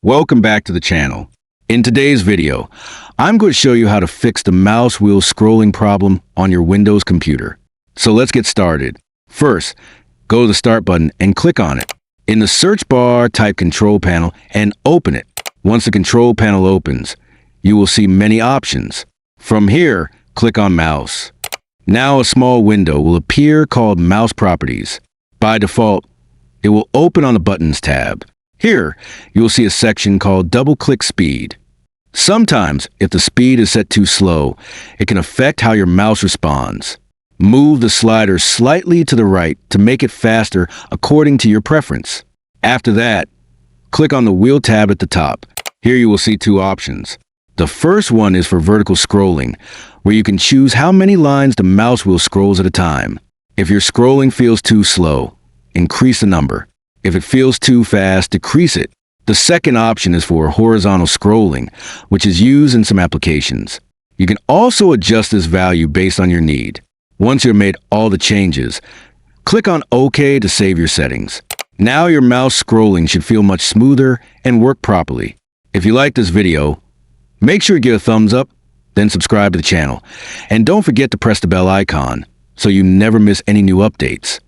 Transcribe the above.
Welcome back to the channel. In today's video, I'm going to show you how to fix the mouse wheel scrolling problem on your Windows computer. So let's get started. First, go to the Start button and click on it. In the search bar, type Control Panel and open it. Once the Control Panel opens, you will see many options. From here, click on Mouse. Now a small window will appear called Mouse Properties. By default, it will open on the Buttons tab. Here, you will see a section called Double-Click Speed. Sometimes, if the speed is set too slow, it can affect how your mouse responds. Move the slider slightly to the right to make it faster according to your preference. After that, click on the Wheel tab at the top. Here you will see two options. The first one is for vertical scrolling, where you can choose how many lines the mouse wheel scrolls at a time. If your scrolling feels too slow, increase the number. If it feels too fast, decrease it. The second option is for horizontal scrolling, which is used in some applications. You can also adjust this value based on your need. Once you've made all the changes, click on OK to save your settings. Now your mouse scrolling should feel much smoother and work properly. If you like this video, make sure to give a thumbs up, then subscribe to the channel. And don't forget to press the bell icon so you never miss any new updates.